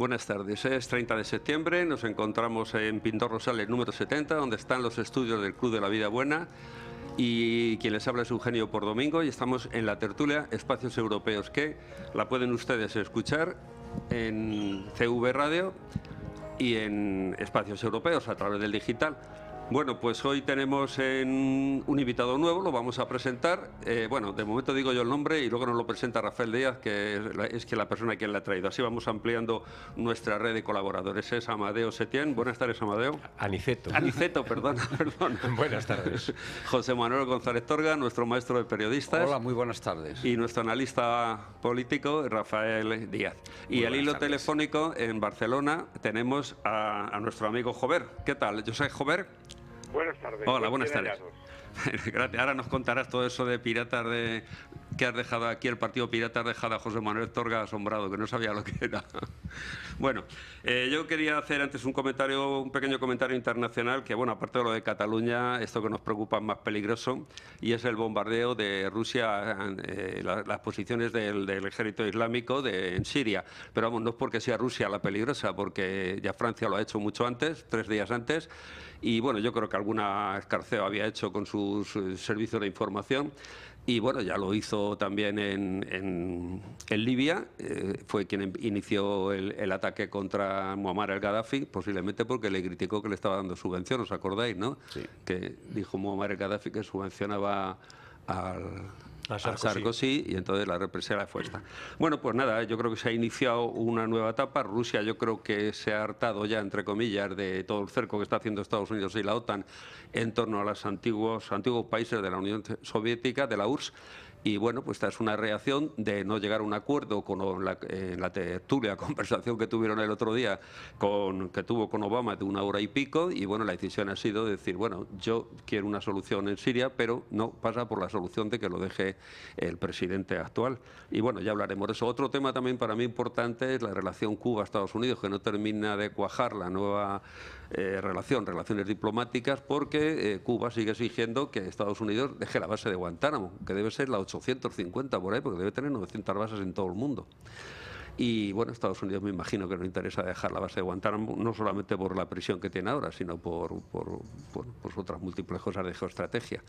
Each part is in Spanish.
Buenas tardes, es 30 de septiembre, nos encontramos en Pintor Rosales número 70, donde están los estudios del Club de la Vida Buena, y quien les habla es Eugenio Pordomingo, y estamos en la tertulia Espacios Europeos, que la pueden ustedes escuchar en CV Radio y en Espacios Europeos a través del digital. Bueno, pues hoy tenemos un invitado nuevo, lo vamos a presentar. Bueno, de momento digo yo el nombre y luego nos lo presenta Rafael Díaz, que es la persona quien la ha traído. Así vamos ampliando nuestra red de colaboradores. Es Amadeo Setién. Buenas tardes, Amadeo. Aniceto, perdona. Buenas tardes. José Manuel González Torga, nuestro maestro de periodistas. Hola, muy buenas tardes. Y nuestro analista político, Rafael Díaz. Y al hilo telefónico, en Barcelona, tenemos a nuestro amigo Jover. ¿Qué tal? Yo soy Jover. Buenas tardes. Hola, buenas tardes. Gracias. Ahora nos contarás todo eso de piratas que has dejado aquí, el partido pirata has dejado a José Manuel Torga asombrado, que no sabía lo que era. Bueno, yo quería hacer antes un pequeño comentario internacional, que bueno, aparte de lo de Cataluña, esto que nos preocupa es más peligroso, y es el bombardeo de Rusia, las posiciones del ejército islámico en Siria. Pero vamos, no es porque sea Rusia la peligrosa, porque ya Francia lo ha hecho mucho antes, 3 días antes, y bueno, yo creo que alguna escarceo había hecho con sus servicios de información. Y bueno, ya lo hizo también en Libia, fue quien inició el ataque contra Muammar el-Gaddafi, posiblemente porque le criticó que le estaba dando subvención, ¿os acordáis, no? Sí. Que dijo Muammar el-Gaddafi que subvencionaba a Sarkozy, y entonces la represalia fue esta. Bueno, pues nada, yo creo que se ha iniciado una nueva etapa. Rusia yo creo que se ha hartado ya, entre comillas, de todo el cerco que está haciendo Estados Unidos y la OTAN en torno a los antiguos países de la Unión Soviética, de la URSS. Y bueno, pues esta es una reacción de no llegar a un acuerdo en la tertulia conversación que tuvieron el otro día, que tuvo con Obama de 1 hora y pico, y bueno, la decisión ha sido decir, bueno, yo quiero una solución en Siria, pero no pasa por la solución de que lo deje el presidente actual. Y bueno, ya hablaremos de eso. Otro tema también para mí importante es la relación Cuba-Estados Unidos, que no termina de cuajar la nueva relaciones diplomáticas, porque Cuba sigue exigiendo que Estados Unidos deje la base de Guantánamo, que debe ser la 850 por ahí, porque debe tener 900 bases en todo el mundo. Y bueno, Estados Unidos me imagino que no interesa dejar la base de Guantánamo, no solamente por la prisión que tiene ahora, sino por otras múltiples cosas de geoestrategia.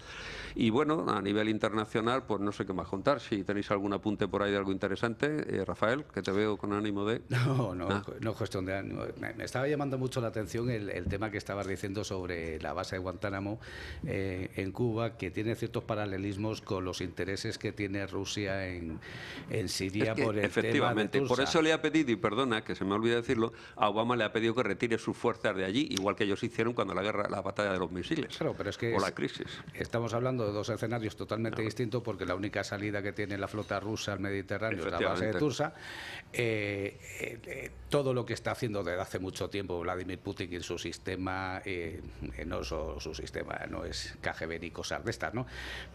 Y bueno, a nivel internacional, pues no sé qué más contar. Si tenéis algún apunte por ahí de algo interesante, Rafael, que te veo con ánimo de... No cuestión de ánimo. Me estaba llamando mucho la atención el tema que estabas diciendo sobre la base de Guantánamo en Cuba, que tiene ciertos paralelismos con los intereses que tiene Rusia en Siria, por el efectivamente, tema de por eso le ha pedido, y perdona que se me olvide decirlo, a Obama le ha pedido que retire sus fuerzas de allí, igual que ellos hicieron cuando la batalla de los misiles. Claro, pero es que la crisis. Estamos hablando de dos escenarios totalmente distintos, porque la única salida que tiene la flota rusa al Mediterráneo es la base de Tursa. Todo lo que está haciendo desde hace mucho tiempo Vladimir Putin en su sistema, su sistema no es KGB ni cosas de estas, ¿no?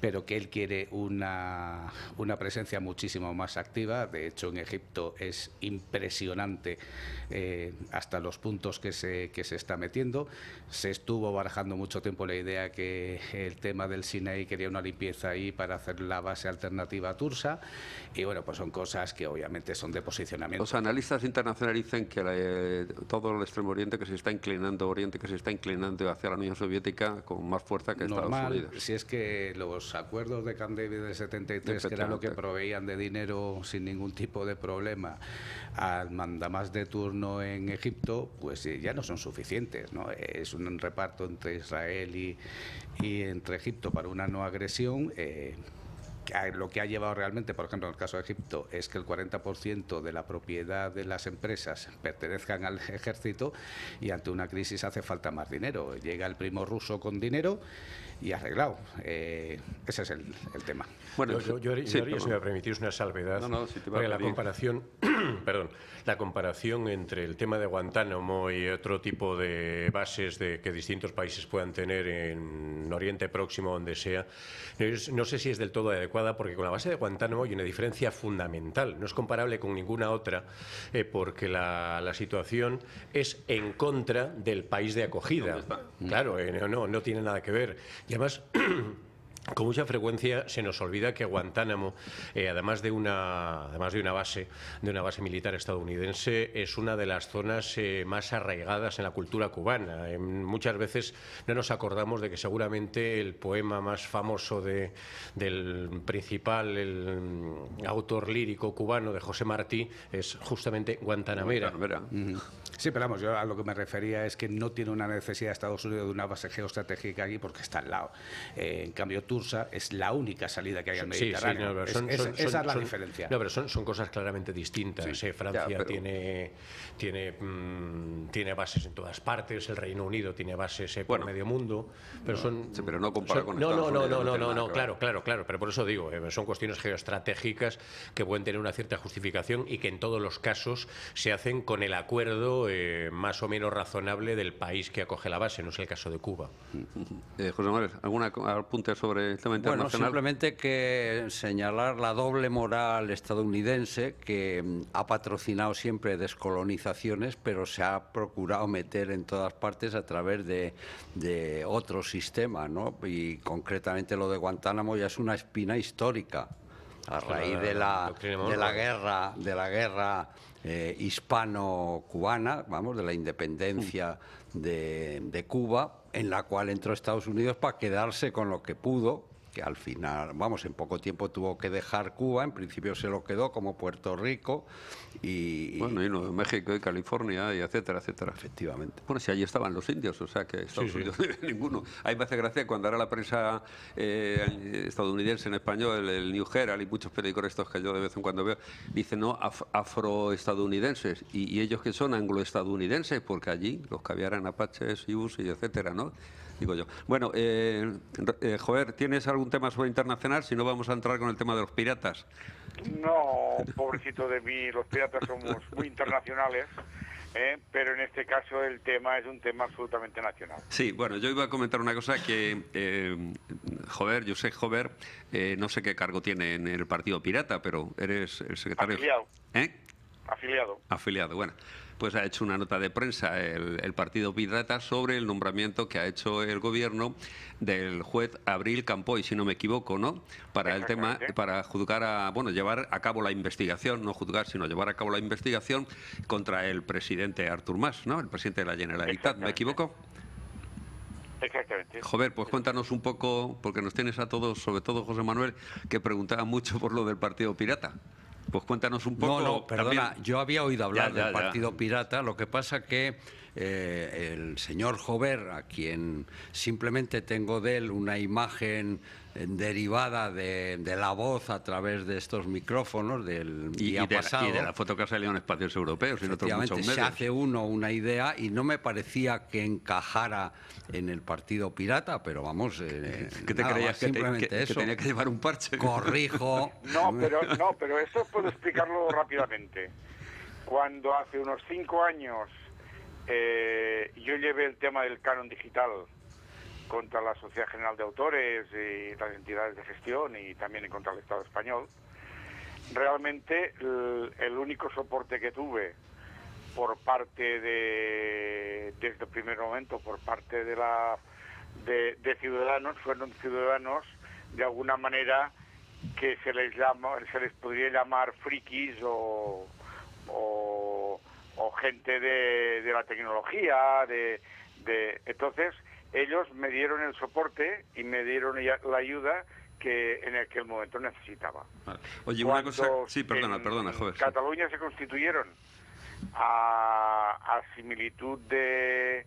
Pero que él quiere una presencia muchísimo más activa. De hecho, en Egipto es impresionante hasta los puntos que se está metiendo. Se estuvo barajando mucho tiempo la idea que el tema del Sinaí quería una limpieza ahí para hacer la base alternativa a Tursa, y bueno, pues son cosas que obviamente son de posicionamiento. Los analistas internacionales dicen que todo el Extremo Oriente que se está inclinando hacia la Unión Soviética con más fuerza que Estados Unidos. Si es que los acuerdos de Camp David del 73, que era lo que proveían de dinero sin ningún tipo de problema al mandamás de turno en Egipto, pues ya no son suficientes, ¿no? Es un reparto entre Israel y entre Egipto para una no agresión. Lo que ha llevado realmente, por ejemplo, en el caso de Egipto, es que el 40% de la propiedad de las empresas pertenezcan al ejército, y ante una crisis hace falta más dinero. Llega el primo ruso con dinero y arreglado. Ese es el tema. Bueno, yo haría, si me permitís, una salvedad. Porque la comparación, la comparación entre el tema de Guantánamo y otro tipo de bases que distintos países puedan tener en Oriente Próximo, donde sea, no sé si es del todo adecuada, porque con la base de Guantánamo hay una diferencia fundamental. No es comparable con ninguna otra, porque la situación es en contra del país de acogida. Claro, no tiene nada que ver. Y además Con mucha frecuencia se nos olvida que Guantánamo, además de una base militar estadounidense, es una de las zonas más arraigadas en la cultura cubana. Muchas veces no nos acordamos de que seguramente el poema más famoso del principal autor lírico cubano, de José Martí, es justamente Guantanamera. Sí, pero vamos, yo a lo que me refería es que no tiene una necesidad Estados Unidos de una base geoestratégica aquí porque está al lado. En cambio, Tursa es la única salida que hay al Mediterráneo. Esa es la diferencia. No, pero son cosas claramente distintas. Sí, Francia tiene bases en todas partes, el Reino Unido tiene bases por medio mundo, pero pero no compara con Estados Unidos. No, claro, pero por eso digo, son cuestiones geoestratégicas que pueden tener una cierta justificación y que en todos los casos se hacen con el acuerdo más o menos razonable del país que acoge la base, no es el caso de Cuba. José Manuel, ¿algún apunte sobre el tema internacional? Bueno, simplemente que señalar la doble moral estadounidense que ha patrocinado siempre descolonizaciones, pero se ha procurado meter en todas partes a través de otro sistema, ¿no? Y concretamente lo de Guantánamo ya es una espina histórica a raíz de la guerra hispano-cubana, vamos, de la independencia de Cuba, en la cual entró Estados Unidos para quedarse con lo que pudo, que al final, vamos, en poco tiempo tuvo que dejar Cuba, en principio se lo quedó como Puerto Rico y Nuevo México y California y etcétera, etcétera. Efectivamente. Bueno, si allí estaban los indios, o sea que Estados Unidos ninguno. A mí me hace gracia cuando ahora la prensa estadounidense en español, el New Herald y muchos periódicos estos que yo de vez en cuando veo, dicen no, afroestadounidenses, y ellos que son angloestadounidenses, porque allí los que habían apaches, sioux y etcétera, ¿no? Digo yo. Bueno, Jover, ¿tienes algún tema sobre internacional? Si no, vamos a entrar con el tema de los piratas. No, pobrecito de mí, los piratas somos muy internacionales, pero en este caso el tema es un tema absolutamente nacional. Sí, bueno, yo iba a comentar una cosa que, Josep Jover, no sé qué cargo tiene en el Partido Pirata, pero eres el secretario... Afiliado. Afiliado. Afiliado, bueno. Pues ha hecho una nota de prensa el Partido Pirata sobre el nombramiento que ha hecho el gobierno del juez Abril Campoy, si no me equivoco, ¿no? Para el tema, para juzgar llevar a cabo la investigación, no juzgar, sino llevar a cabo la investigación contra el presidente Artur Mas, ¿no? El presidente de la Generalitat, ¿me equivoco? Exactamente. Joder, pues cuéntanos un poco, porque nos tienes a todos, sobre todo José Manuel, que preguntaba mucho por lo del Partido Pirata. Pues cuéntanos un poco. No, perdona, también. Yo había oído hablar del Partido Pirata, lo que pasa que el señor Jover, a quien simplemente tengo de él una imagen derivada de la voz a través de estos micrófonos del día pasado. Y de la foto que ha salido en espacios europeos y en otros muchos medios. Se hace una idea y no me parecía que encajara en el Partido Pirata, pero vamos... ¿Qué te creías? Que tenía que llevar un parche. Corrijo. No, pero eso puedo explicarlo rápidamente. Cuando hace unos 5 años yo llevé el tema del canon digital contra la Sociedad General de Autores y las entidades de gestión y también en contra del Estado español, realmente el único soporte que tuve por parte desde el primer momento, por parte de ciudadanos, fueron ciudadanos de alguna manera que se les podría llamar frikis o gente de la tecnología, entonces ellos me dieron el soporte y me dieron la ayuda que en aquel momento necesitaba. Vale. Oye, una cosa... Sí, perdona, joder. En Cataluña se constituyeron a similitud de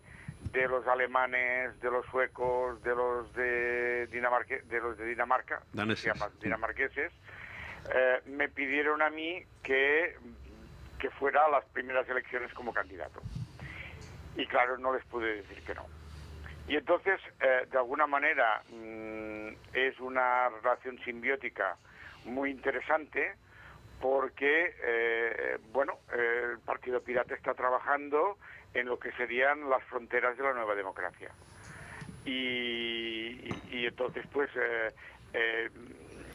los alemanes, de los suecos, de los de Dinamarca, daneses, se llaman dinamarqueses, me pidieron a mí que fuera a las primeras elecciones como candidato. Y claro, no les pude decir que no. Y entonces, de alguna manera, es una relación simbiótica muy interesante porque, el Partido Pirata está trabajando en lo que serían las fronteras de la nueva democracia. Y entonces, pues,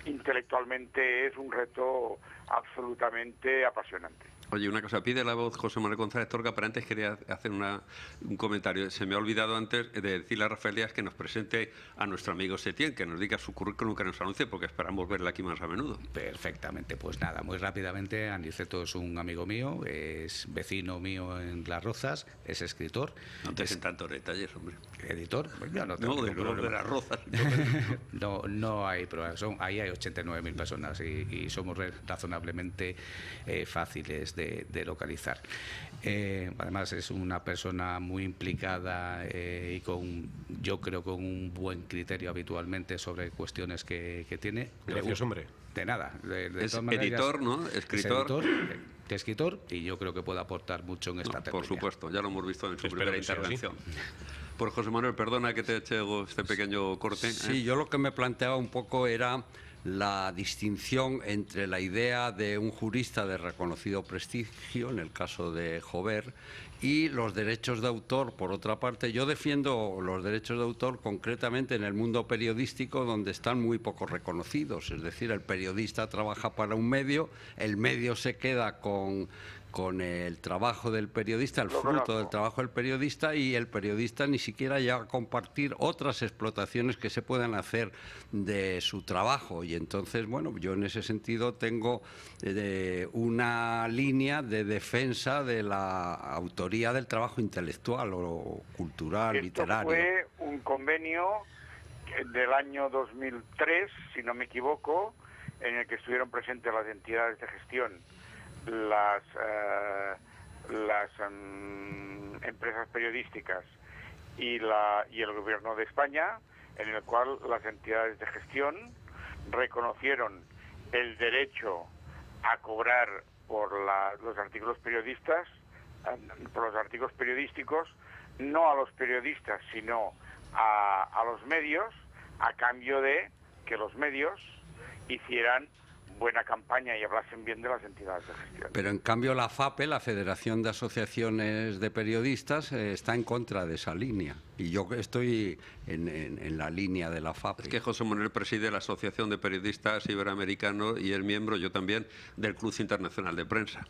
intelectualmente es un reto absolutamente apasionante. Oye, una cosa, pide la voz José Manuel González Torga, pero antes quería hacer un comentario. Se me ha olvidado antes de decirle a Rafael Díaz que nos presente a nuestro amigo Setién, que nos diga su currículum, que nos anuncie, porque esperamos verle aquí más a menudo. Perfectamente, pues nada, muy rápidamente, Aniceto es un amigo mío, es vecino mío en Las Rozas, es escritor. No te den tantos detalles, hombre. ¿Editor? Pues yo no tengo de Las Rozas. No hay problema, ahí hay 89.000 personas y somos razonablemente fáciles de localizar. Además es una persona muy implicada y yo creo con un buen criterio habitualmente sobre cuestiones que tiene. Gracias, hombre. De nada. Es editor, ¿no? Escritor. Escritor, y yo creo que puede aportar mucho en esta tertulia. Por supuesto, ya lo hemos visto en su primera intervención. Por José Manuel, perdona que te eche este pequeño corte. Sí, yo lo que me planteaba un poco era la distinción entre la idea de un jurista de reconocido prestigio, en el caso de Jover, y los derechos de autor, por otra parte. Yo defiendo los derechos de autor concretamente en el mundo periodístico, donde están muy poco reconocidos. Es decir, el periodista trabaja para un medio, el medio se queda con el trabajo del periodista, el fruto del trabajo del periodista, y el periodista ni siquiera llega a compartir otras explotaciones que se puedan hacer de su trabajo. Y entonces, bueno, yo en ese sentido tengo una línea de defensa de la autoría del trabajo intelectual o cultural, literario. Fue un convenio del año 2003, si no me equivoco, en el que estuvieron presentes las entidades de gestión, las empresas periodísticas y el gobierno de España, en el cual las entidades de gestión reconocieron el derecho a cobrar por los artículos periodísticos, no a los periodistas, sino a los medios, a cambio de que los medios hicieran buena campaña y hablasen bien de las entidades de gestión. Pero en cambio la FAPE, la Federación de Asociaciones de Periodistas, está en contra de esa línea. Y yo estoy en la línea de la FAPE. Es que José Manuel preside la Asociación de Periodistas Iberoamericanos y es miembro, yo también, del Club Internacional de Prensa.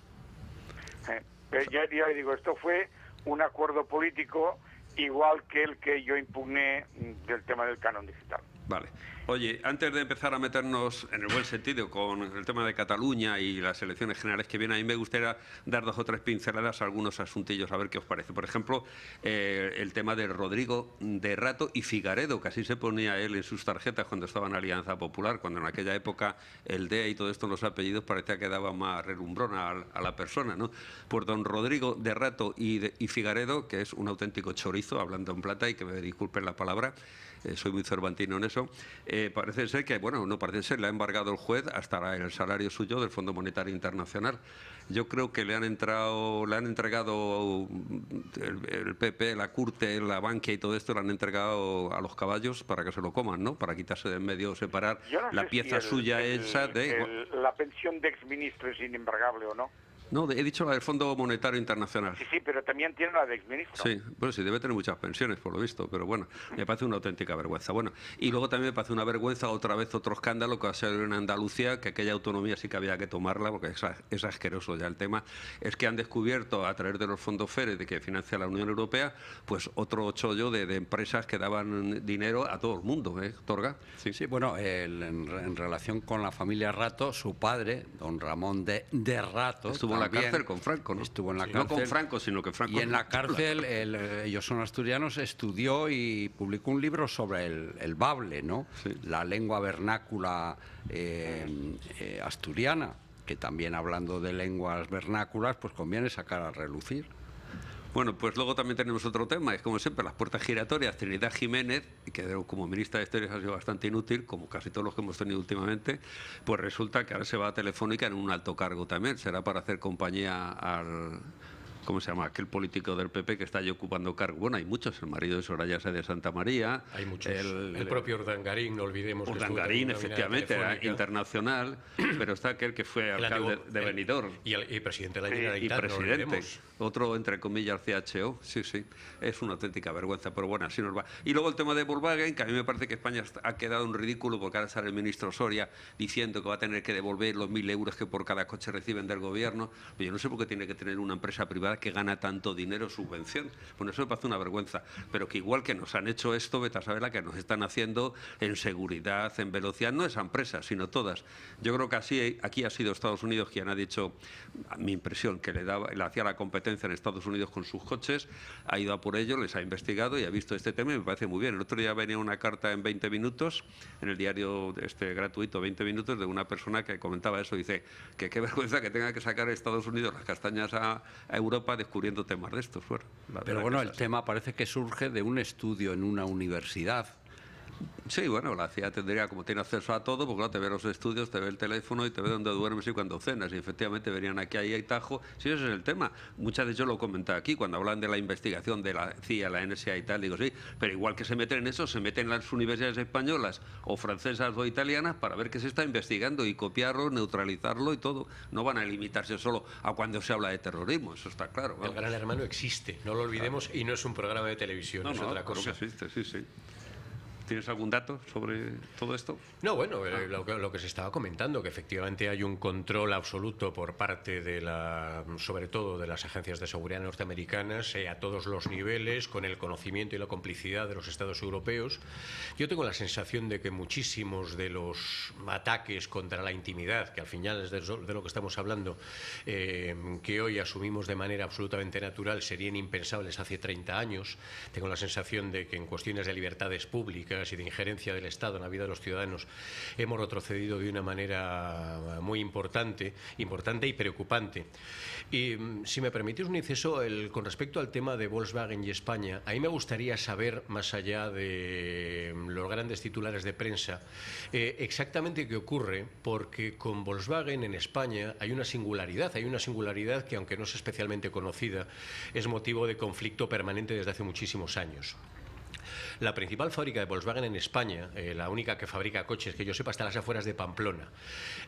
Ya le digo, esto fue un acuerdo político igual que el que yo impugné del tema del canon digital. Vale. Oye, antes de empezar a meternos en el buen sentido con el tema de Cataluña y las elecciones generales que vienen, a mí me gustaría dar 2 o 3 pinceladas a algunos asuntillos, a ver qué os parece. Por ejemplo, el tema de Rodrigo de Rato y Figaredo, que así se ponía él en sus tarjetas cuando estaba en Alianza Popular, cuando en aquella época el D y todo esto, los apellidos, parecía que daba más relumbrona a la persona, ¿no? Pues don Rodrigo de Rato y Figaredo, que es un auténtico chorizo, hablando en plata, y que me disculpen la palabra, soy muy cervantino en eso, parece ser que, bueno, no parece ser, le ha embargado el juez hasta el salario suyo del Fondo Monetario Internacional. Yo creo que le han entregado el PP, la Curte, la Bankia y todo esto, le han entregado a los caballos para que se lo coman, ¿no? Para quitarse de en medio, separar la pieza suya esa de... La pensión de exministro es inembargable o no. No, he dicho la del Fondo Monetario Internacional. Sí, pero también tiene la de exministro. Sí, bueno, sí, debe tener muchas pensiones, por lo visto, pero bueno, me parece una auténtica vergüenza. Bueno, y luego también me parece una vergüenza, otra vez otro escándalo que va a ser en Andalucía, que aquella autonomía sí que había que tomarla, porque es asqueroso ya el tema, es que han descubierto a través de los fondos FEDER de que financia la Unión Europea, pues otro chollo de empresas que daban dinero a todo el mundo, ¿eh, Torga? Sí, sí, bueno, en relación con la familia Rato, su padre, don Ramón de Rato, estuvo en la cárcel con Franco, ¿no? Estuvo en la cárcel. No con Franco, sino que Franco... Y en la cárcel, ellos son asturianos, estudió y publicó un libro sobre el bable, ¿no? Sí. La lengua vernácula asturiana, que también hablando de lenguas vernáculas, pues conviene sacar a relucir. Bueno, pues luego también tenemos otro tema, es como siempre, las puertas giratorias. Trinidad Jiménez, que como ministra de Exteriores ha sido bastante inútil, como casi todos los que hemos tenido últimamente, pues resulta que ahora se va a Telefónica en un alto cargo también. Será para hacer compañía al... ¿Cómo se llama? Aquel político del PP que está ahí ocupando cargo. Bueno, hay muchos, el marido de Soraya Sáez de Santa María. Hay muchos. El propio Urdangarín, no olvidemos. Urdangarín, efectivamente, era internacional, pero está aquel que fue alcalde de Benidorm. Y presidente de la Generalitat, y presidente. Otro, entre comillas, CHO, sí, es una auténtica vergüenza, pero bueno, así nos va. Y luego el tema de Volkswagen, que a mí me parece que España ha quedado un ridículo, porque ahora sale el ministro Soria diciendo que va a tener que devolver los 1.000 euros que por cada coche reciben del gobierno. Pero yo no sé por qué tiene que tener una empresa privada que gana tanto dinero subvención. Bueno, eso me parece una vergüenza, pero que igual que nos han hecho esto, vete a saber la que nos están haciendo en seguridad, en velocidad, no esa empresa, sino todas. Yo creo que aquí ha sido Estados Unidos quien ha dicho, a mi impresión, que le hacía la competencia en Estados Unidos con sus coches, ha ido a por ello, les ha investigado y ha visto este tema y me parece muy bien. El otro día venía una carta en 20 minutos, en el diario gratuito 20 minutos, de una persona que comentaba eso, dice que qué vergüenza que tenga que sacar a Estados Unidos las castañas a Europa descubriendo temas de estos. Bueno, pero bueno, el tema parece que surge de un estudio en una universidad. Sí, bueno, la CIA tendría, como tiene acceso a todo, porque claro, te ve los estudios, te ve el teléfono y te ve dónde duermes y cuando cenas. Y efectivamente venían aquí ahí Tajo. Sí, ese es el tema. Muchas veces yo lo comentaba aquí, cuando hablan de la investigación de la CIA, la NSA y tal, digo sí, pero igual que se meten en eso, se meten en las universidades españolas o francesas o italianas para ver qué se está investigando y copiarlo, neutralizarlo y todo. No van a limitarse solo a cuando se habla de terrorismo, eso está claro. Vamos. El Gran Hermano existe, no lo olvidemos, claro. Y no es un programa de televisión, es otra cosa. Claro que existe, sí. ¿Tienes algún dato sobre todo esto? No, bueno, lo que se estaba comentando, que efectivamente hay un control absoluto por parte sobre todo de las agencias de seguridad norteamericanas a todos los niveles, con el conocimiento y la complicidad de los Estados europeos. Yo tengo la sensación de que muchísimos de los ataques contra la intimidad, que al final es de lo que estamos hablando, que hoy asumimos de manera absolutamente natural, serían impensables hace 30 años. Tengo la sensación de que en cuestiones de libertades públicas y de injerencia del Estado en la vida de los ciudadanos hemos retrocedido de una manera muy importante y preocupante. Y si me permitís un inciso, con respecto al tema de Volkswagen y España, a mí me gustaría saber, más allá de los grandes titulares de prensa, exactamente qué ocurre, porque con Volkswagen en España hay una singularidad que, aunque no es especialmente conocida, es motivo de conflicto permanente desde hace muchísimos años. La principal fábrica de Volkswagen en España, la única que fabrica coches, que yo sepa, está a las afueras de Pamplona.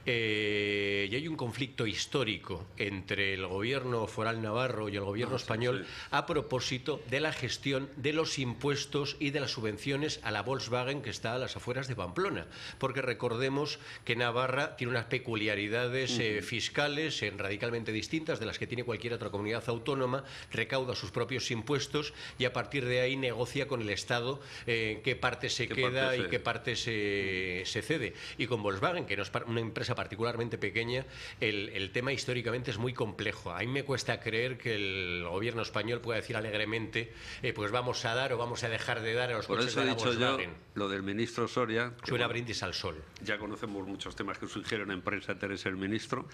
Y hay un conflicto histórico entre el gobierno foral navarro y el gobierno español a propósito de la gestión de los impuestos y de las subvenciones a la Volkswagen que está a las afueras de Pamplona. Porque recordemos que Navarra tiene unas peculiaridades fiscales radicalmente distintas de las que tiene cualquier otra comunidad autónoma, recauda sus propios impuestos y a partir de ahí negocia con el Estado qué parte se queda y qué parte se cede. Y con Volkswagen, que no es una empresa particularmente pequeña, el tema históricamente es muy complejo. A mí me cuesta creer que el gobierno español pueda decir alegremente pues vamos a dar o vamos a dejar de dar a los coches de la Volkswagen. Por eso he dicho yo lo del ministro Soria. Suena brindis al sol. Ya conocemos muchos temas que surgieron en prensa antes de ser ministro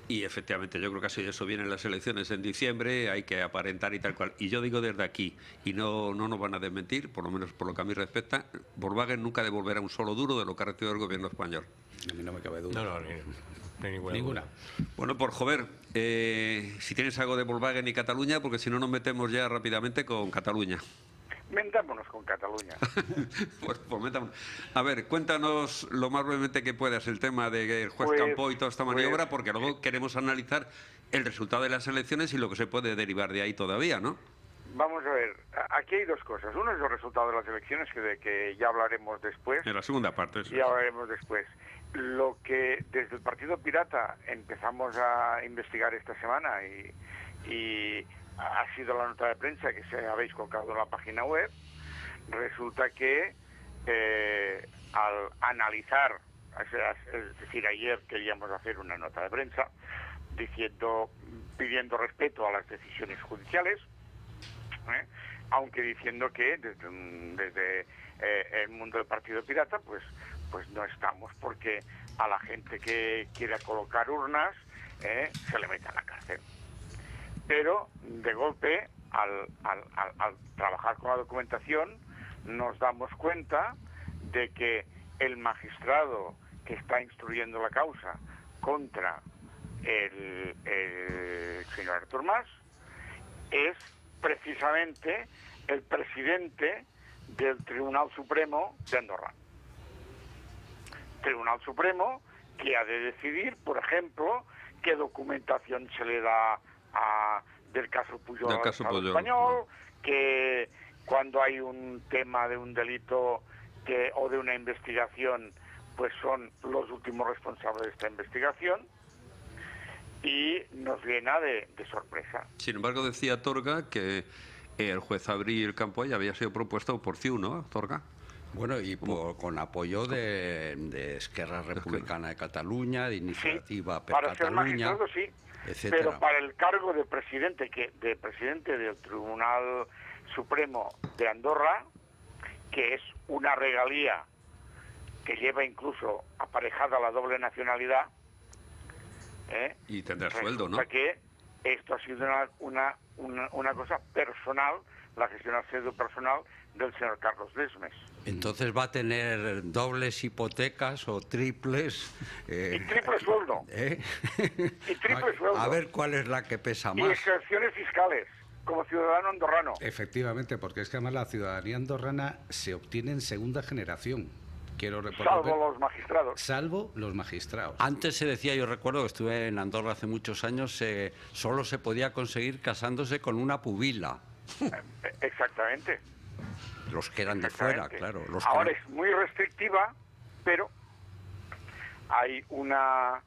y efectivamente yo creo que así de eso vienen las elecciones en diciembre, hay que aparentar y tal cual. Y yo digo desde aquí, y no nos van a desmentir, por lo menos por lo que a mí respecta, Volkswagen nunca devolverá un solo duro de lo que ha recibido el gobierno español. A mí no me cabe duda. No, ninguna. Bueno, por joder, si tienes algo de Volkswagen y Cataluña, porque si no nos metemos ya rápidamente con Cataluña. Metámonos con Cataluña. pues metámonos. A ver, cuéntanos lo más brevemente que puedas el tema del juez Campó y toda esta maniobra, porque luego queremos analizar el resultado de las elecciones y lo que se puede derivar de ahí todavía, ¿no? Vamos a ver, aquí hay dos cosas. Uno es el resultado de las elecciones, que ya hablaremos después. En la segunda parte. Ya hablaremos después. Lo que desde el Partido Pirata empezamos a investigar esta semana y ha sido la nota de prensa que se habéis colocado en la página web, resulta que al analizar, es decir, ayer queríamos hacer una nota de prensa pidiendo respeto a las decisiones judiciales, aunque diciendo que desde el mundo del Partido Pirata pues no estamos, porque a la gente que quiera colocar urnas se le mete a la cárcel. Pero de golpe al trabajar con la documentación nos damos cuenta de que el magistrado que está instruyendo la causa contra el señor Artur Mas es precisamente el presidente del Tribunal Supremo de Andorra. Tribunal Supremo que ha de decidir, por ejemplo, qué documentación se le da a del caso Pujol al Estado español, que cuando hay un tema de un delito o de una investigación, pues son los últimos responsables de esta investigación, y nos llena de sorpresa. Sin embargo, decía Torga que el juez Abril Campoy había sido propuesto por CiU, ¿no, Torga? Bueno, y con apoyo de Esquerra Republicana de Cataluña, de Iniciativa per para Cataluña, ser magistrado, sí, etcétera. Pero para el cargo de presidente del Tribunal Supremo de Andorra, que es una regalía que lleva incluso aparejada la doble nacionalidad, y tendrá sueldo, ¿no? Que esto ha sido una cosa personal, la gestión ha sido personal del señor Carlos Desmes. Entonces va a tener dobles hipotecas o triples. Y triple sueldo. Y triple sueldo. A ver cuál es la que pesa más. Y excepciones fiscales, como ciudadano andorrano. Efectivamente, porque es que además la ciudadanía andorrana se obtiene en segunda generación. Salvo los magistrados. Salvo los magistrados. Antes se decía, yo recuerdo que estuve en Andorra hace muchos años, solo se podía conseguir casándose con una pubila. Exactamente. Los que eran de fuera, claro. Ahora es muy restrictiva, pero hay una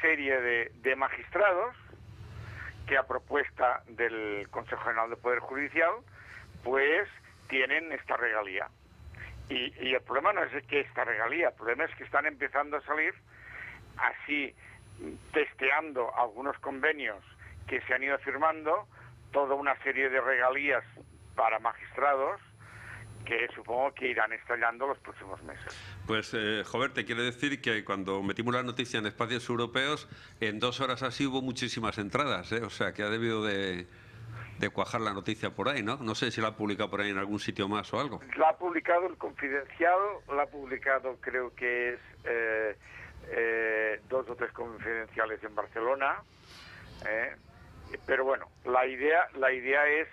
serie de magistrados que, a propuesta del Consejo General de Poder Judicial, pues tienen esta regalía. Y el problema no es que esta regalía, el problema es que están empezando a salir así, testeando algunos convenios que se han ido firmando, toda una serie de regalías para magistrados que supongo que irán estallando los próximos meses. Pues, Jover, te quiero decir que cuando metimos la noticia en espacios europeos, en 2 horas así hubo muchísimas entradas, o sea que ha debido de cuajar la noticia por ahí, ¿no? No sé si la ha publicado por ahí en algún sitio más o algo. La ha publicado el Confidencial, la ha publicado creo que es 2 o 3 confidenciales en Barcelona, pero bueno, la idea es,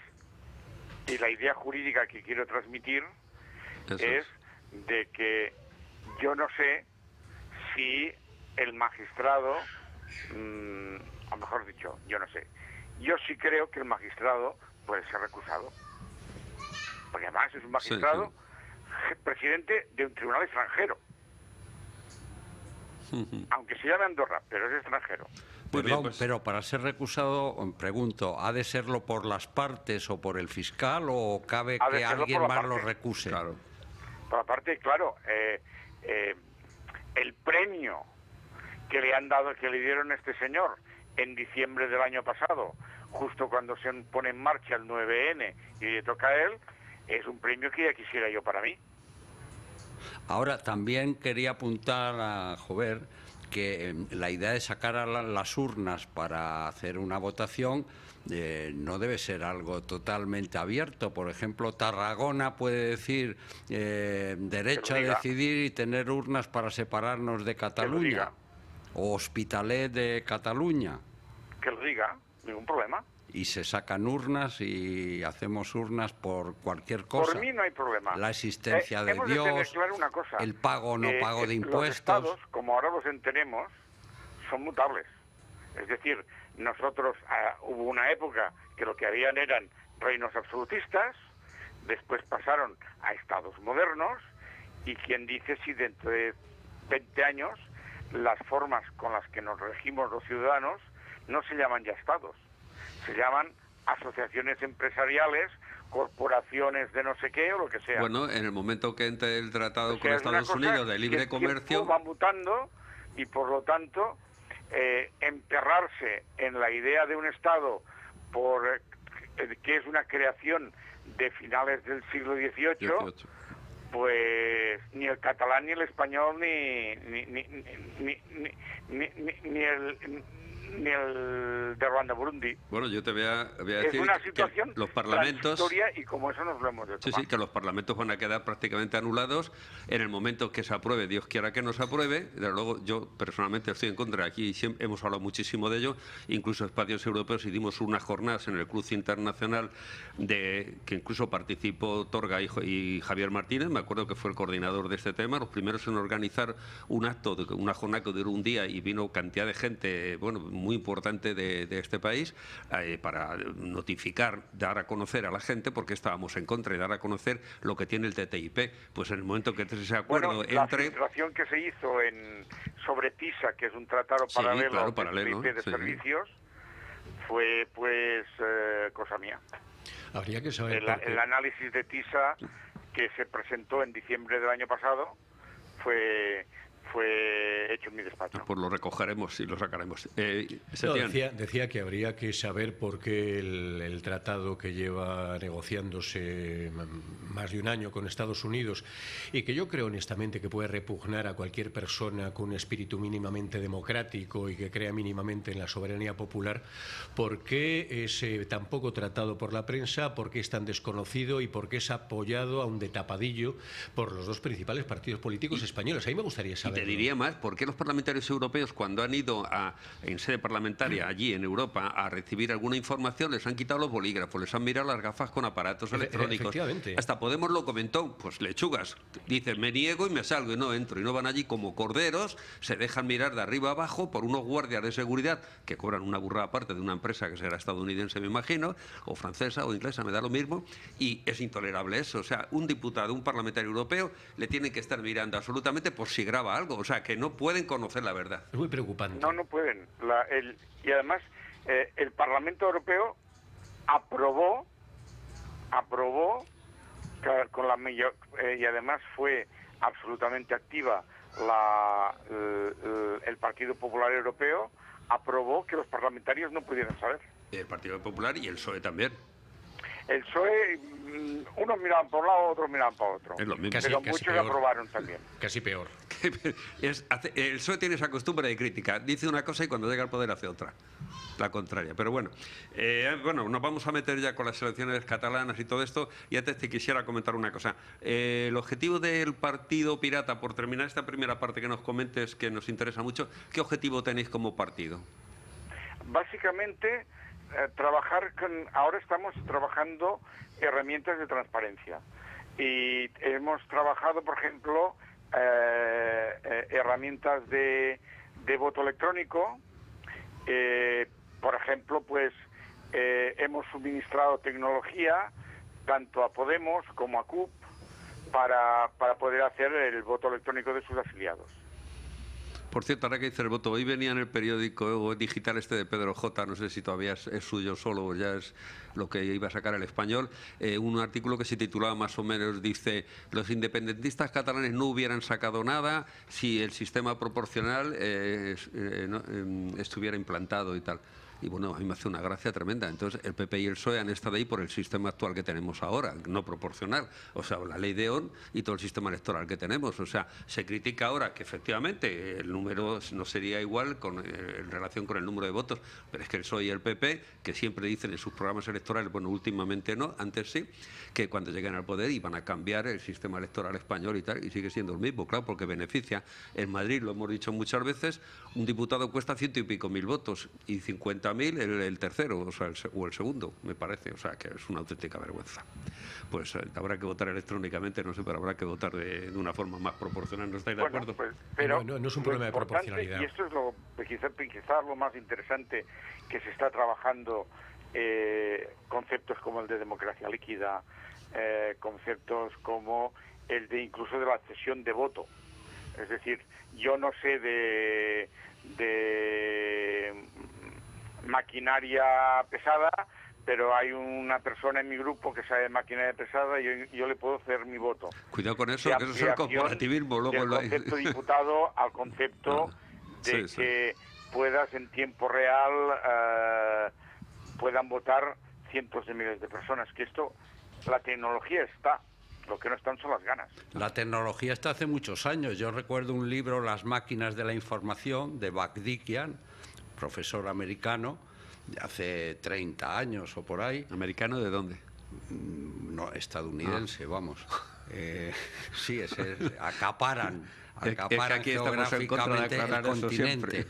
y la idea jurídica que quiero transmitir es de que yo no sé si el magistrado, o mejor dicho, yo no sé, yo sí creo que el magistrado puede ser recusado, porque además es un magistrado presidente de un tribunal extranjero, aunque se llame Andorra, pero es extranjero. Perdón, pues, pero para ser recusado, pregunto, ¿ha de serlo por las partes o por el fiscal o cabe que alguien más lo recuse? Claro. Por la parte, claro, el premio que le han dado, que le dieron a este señor en diciembre del año pasado, justo cuando se pone en marcha el 9N y le toca a él, es un premio que ya quisiera yo para mí. Ahora, también quería apuntar a Jover que la idea de sacar a las urnas para hacer una votación no debe ser algo totalmente abierto. Por ejemplo, Tarragona puede decir derecho a decidir y tener urnas para separarnos de Cataluña. O Hospitalet de Cataluña. Que lo diga, ningún problema. Y se sacan urnas y hacemos urnas por cualquier cosa. Por mí no hay problema. La existencia de Dios, de tener claro una cosa, el pago o no pago de impuestos. Los estados, como ahora los entendemos, son mutables. Es decir, nosotros hubo una época que lo que habían eran reinos absolutistas, después pasaron a estados modernos, y quién dice si dentro de 20 años las formas con las que nos regimos los ciudadanos no se llaman ya estados, se llaman asociaciones empresariales, corporaciones de no sé qué o lo que sea. Bueno, en el momento que entre el tratado con Estados Unidos de libre comercio, va mutando, y por lo tanto enterrarse en la idea de un Estado que es una creación de finales del siglo XVIII, pues ni el catalán ni el español ni el de Ruanda, Burundi. Bueno, yo te voy a decir es una situación que los parlamentos, y como eso nos lo hemos de tomar. Sí, que los parlamentos van a quedar prácticamente anulados en el momento que se apruebe, Dios quiera que no se apruebe. Desde luego, yo personalmente estoy en contra. Aquí siempre hemos hablado muchísimo de ello, incluso espacios europeos, y dimos unas jornadas en el Cruz Internacional que incluso participó Torga y Javier Martínez, me acuerdo que fue el coordinador de este tema, los primeros en organizar un acto, una jornada que duró un día, y vino cantidad de gente, bueno, muy importante de este país para notificar, dar a conocer a la gente por qué estábamos en contra y dar a conocer lo que tiene el TTIP. Pues en el momento que ese acuerdo la filtración que se hizo sobre TISA, que es un tratado paralelo, de servicios, fue pues cosa mía. Habría que saber el análisis de TISA que se presentó en diciembre del año pasado fue hecho en mi despacho. Pues lo recogeremos y lo sacaremos. Decía que habría que saber por qué el tratado que lleva negociándose más de un año con Estados Unidos, y que yo creo honestamente que puede repugnar a cualquier persona con un espíritu mínimamente democrático y que crea mínimamente en la soberanía popular, por qué es tan poco tratado por la prensa, por qué es tan desconocido y por qué es apoyado aún de tapadillo por los dos principales partidos políticos españoles. A mí me gustaría saber. Te diría más, ¿por qué los parlamentarios europeos, cuando han ido en sede parlamentaria allí en Europa a recibir alguna información, les han quitado los bolígrafos, les han mirado las gafas con aparatos electrónicos? Hasta Podemos lo comentó, pues lechugas. Dicen, me niego y me salgo y no entro. Y no van allí como corderos, se dejan mirar de arriba abajo por unos guardias de seguridad que cobran una burrada aparte de una empresa que será estadounidense, me imagino, o francesa o inglesa, me da lo mismo, y es intolerable eso. O sea, un diputado, un parlamentario europeo, le tienen que estar mirando absolutamente por si graba algo. O sea, que no pueden conocer la verdad. Es muy preocupante. No pueden. Y además, el Parlamento Europeo aprobó con la mayor, y además fue absolutamente activa el Partido Popular Europeo, aprobó que los parlamentarios no pudieran saber. El Partido Popular y el PSOE también. El PSOE, unos miraban por un lado, otros miraban para otro. Es lo mismo. Pero muchos peor. Aprobaron también. Casi peor. El PSOE tiene esa costumbre de crítica. Dice una cosa y cuando llega al poder hace otra. La contraria. Pero bueno, nos vamos a meter ya con las elecciones catalanas y todo esto. Y antes te quisiera comentar una cosa. El objetivo del Partido Pirata, por terminar esta primera parte que nos comentes, que nos interesa mucho, ¿qué objetivo tenéis como partido? Básicamente, ahora estamos trabajando herramientas de transparencia. Y hemos trabajado, por ejemplo, herramientas de voto electrónico. Por ejemplo, pues hemos suministrado tecnología tanto a Podemos como a CUP para poder hacer el voto electrónico de sus afiliados. Por cierto, ahora que dice el voto, hoy venía en el periódico digital de Pedro J, no sé si todavía es suyo solo o ya es lo que iba a sacar El Español, un artículo que se titulaba más o menos, dice, los independentistas catalanes no hubieran sacado nada si el sistema proporcional estuviera implantado y tal. Y bueno, a mí me hace una gracia tremenda. Entonces, el PP y el PSOE han estado ahí por el sistema actual que tenemos ahora, no proporcional. O sea, la ley de ON y todo el sistema electoral que tenemos. O sea, se critica ahora que efectivamente el número no sería igual en relación con el número de votos, pero es que el PSOE y el PP, que siempre dicen en sus programas electorales, bueno, últimamente no, antes sí, que cuando lleguen al poder iban a cambiar el sistema electoral español y tal, y sigue siendo el mismo, claro, porque beneficia. En Madrid, lo hemos dicho muchas veces, un diputado cuesta 100 y pico mil votos y 50.000 el tercero, o sea, o el segundo, me parece, o sea, que es una auténtica vergüenza. Pues habrá que votar electrónicamente, no sé, pero habrá que votar de una forma más proporcional, ¿no estáis de acuerdo? Pues, pero no es un problema de proporcionalidad. Y esto es quizás lo más interesante que se está trabajando, conceptos como el de democracia líquida, conceptos como el de incluso de la cesión de voto. Es decir, yo no sé de maquinaria pesada, pero hay una persona en mi grupo que sabe de maquinaria pesada y yo le puedo hacer mi voto. Cuidado con eso, que eso es el corporativismo. Luego del concepto diputado al concepto de que puedas en tiempo real puedan votar cientos de miles de personas. Que esto, la tecnología está. Lo que no están son las ganas. La tecnología está hace muchos años. Yo recuerdo un libro, Las máquinas de la información, de Bagdikian, profesor americano, de hace 30 años o por ahí. ¿Americano de dónde? No, estadounidense, vamos. Sí, acaparan geográficamente el continente.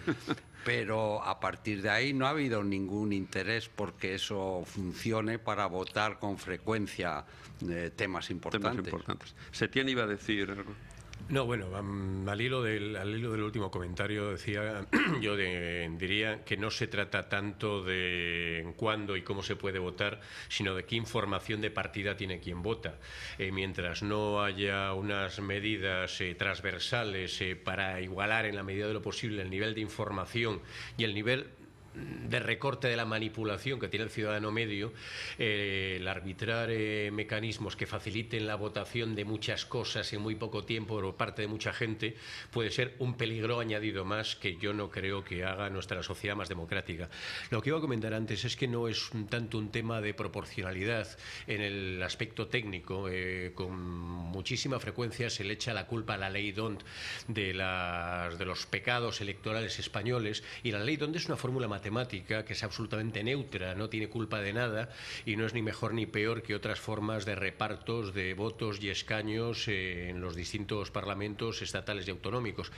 Pero a partir de ahí no ha habido ningún interés porque eso funcione para votar con frecuencia temas importantes. Setién iba a decir... No, bueno, al hilo del último comentario decía, yo diría que no se trata tanto de cuándo y cómo se puede votar, sino de qué información de partida tiene quien vota. Mientras no haya unas medidas transversales para igualar en la medida de lo posible el nivel de información y el nivel de recorte de la manipulación que tiene el ciudadano medio, el arbitrar mecanismos que faciliten la votación de muchas cosas en muy poco tiempo por parte de mucha gente puede ser un peligro añadido más que yo no creo que haga nuestra sociedad más democrática. Lo que iba a comentar antes es que no es tanto un tema de proporcionalidad en el aspecto técnico. Con muchísima frecuencia se le echa la culpa a la ley D'Hondt de los pecados electorales españoles, y la ley D'Hondt es una fórmula matemática que es absolutamente neutra, no tiene culpa de nada y no es ni mejor ni peor que otras formas de repartos de votos y escaños en los distintos parlamentos estatales y autonómicos.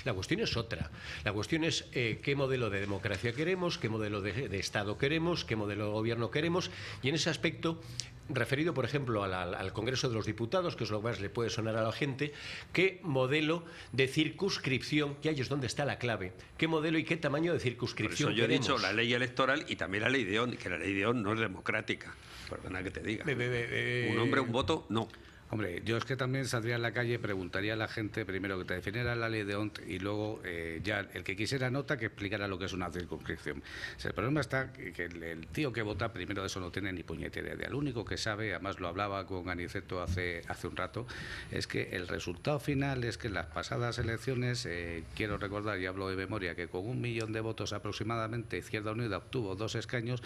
La cuestión es otra. La cuestión es qué modelo de democracia queremos, qué modelo de Estado queremos, qué modelo de gobierno queremos, y en ese aspecto, referido, por ejemplo, al Congreso de los Diputados, que es lo que más le puede sonar a la gente, qué modelo de circunscripción, que ahí es donde está la clave, qué modelo y qué tamaño de circunscripción queremos. Yo he dicho la ley electoral y también la ley de D'Hondt, que la ley de D'Hondt no es democrática. Perdona que te diga. Un hombre, un voto, no. Hombre, yo es que también saldría a la calle, preguntaría a la gente primero que te definiera la ley de D'Hondt y luego ya el que quisiera nota que explicara lo que es una circunscripción. O sea, el problema está que el tío que vota primero de eso no tiene ni puñetera idea. Lo único que sabe, además lo hablaba con Aniceto hace un rato, es que el resultado final es que en las pasadas elecciones, quiero recordar y hablo de memoria, que con 1 millón de votos aproximadamente Izquierda Unida obtuvo 2 escaños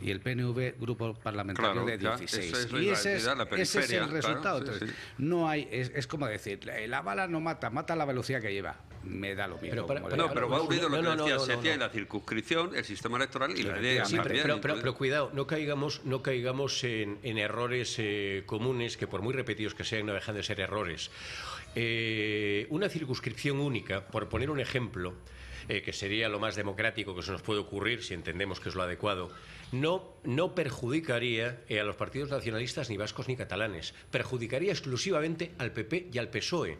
y el PNV, grupo parlamentario, de 16. Y ese es el resultado. Claro. Sí. No hay, es como decir, la bala no mata, mata la velocidad que lleva. Me da lo mismo. Pero va unido lo que decía Setia, la circunscripción, el sistema electoral y la idea. Sí, pero cuidado, no caigamos en errores comunes que por muy repetidos que sean no dejan de ser errores. Una circunscripción única, por poner un ejemplo, que sería lo más democrático que se nos puede ocurrir si entendemos que es lo adecuado, no perjudicaría a los partidos nacionalistas ni vascos ni catalanes, perjudicaría exclusivamente al PP y al PSOE.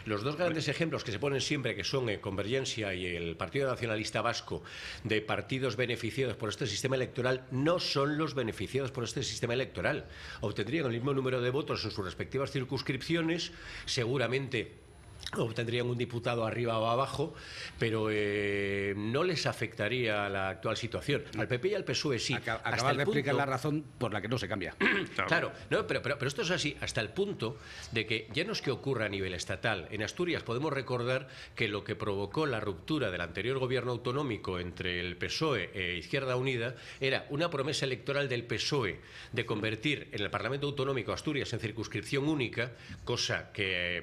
Los dos grandes ejemplos que se ponen siempre, que son Convergencia y el Partido Nacionalista Vasco, de partidos beneficiados por este sistema electoral, no son los beneficiados por este sistema electoral. Obtendrían el mismo número de votos en sus respectivas circunscripciones, seguramente obtendrían un diputado arriba o abajo, pero no les afectaría la actual situación. Al PP y al PSOE sí. Acabas de explicar la razón por la que no se cambia. Claro, no, pero esto es así, hasta el punto de que ya no es que ocurra a nivel estatal. En Asturias podemos recordar que lo que provocó la ruptura del anterior gobierno autonómico entre el PSOE e Izquierda Unida era una promesa electoral del PSOE de convertir en el Parlamento Autonómico Asturias en circunscripción única, cosa que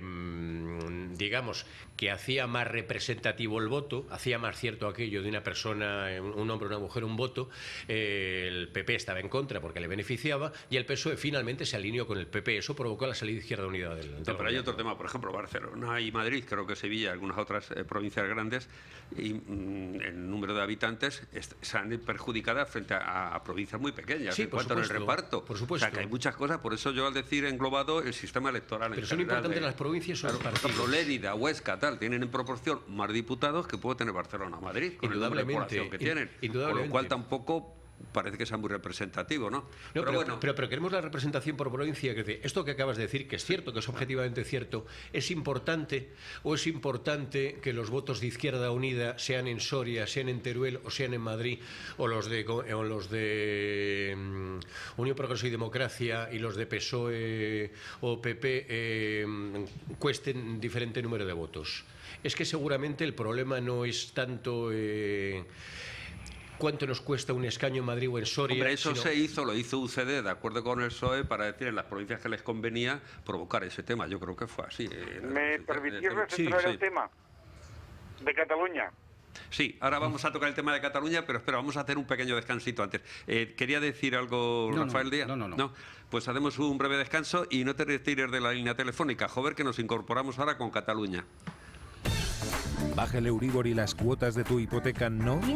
digamos, que hacía más representativo el voto, hacía más cierto aquello de una persona, un hombre o una mujer, un voto. El PP estaba en contra porque le beneficiaba y el PSOE finalmente se alineó con el PP. Eso provocó la salida de Izquierda Unida del pero hay otro tema, por ejemplo, Barcelona y Madrid, creo que Sevilla, algunas otras provincias grandes, y el número de habitantes se han perjudicado frente a provincias muy pequeñas, sí, en cuanto al reparto. Por supuesto. O sea, que hay muchas cosas, por eso yo al decir englobado el sistema electoral. Pero son importantes las provincias o los partidos. Lérida, Huesca, tal, tienen en proporción más diputados que puede tener Barcelona o Madrid, con el número de población que tienen. Con lo cual tampoco parece que sea muy representativo, ¿no? Pero queremos la representación por provincia. Que esto que acabas de decir, que es cierto, que es objetivamente cierto, ¿es importante o es importante que los votos de Izquierda Unida sean en Soria, sean en Teruel o sean en Madrid, o los de Unión Progreso y Democracia y los de PSOE o PP cuesten diferente número de votos? Es que seguramente el problema no es tanto cuánto nos cuesta un escaño en Madrid o en Soria. Hombre, eso lo hizo UCD de acuerdo con el PSOE para decir en las provincias que les convenía provocar ese tema. Yo creo que fue así. ¿Me permitís centrar el tema de Cataluña? Sí, ahora vamos a tocar el tema de Cataluña, pero espera, vamos a hacer un pequeño descansito antes. ¿Quería decir algo, Rafael Díaz? No. Pues hacemos un breve descanso y no te retires de la línea telefónica, Jover, que nos incorporamos ahora con Cataluña. Baja el Euribor y las cuotas de tu hipoteca no.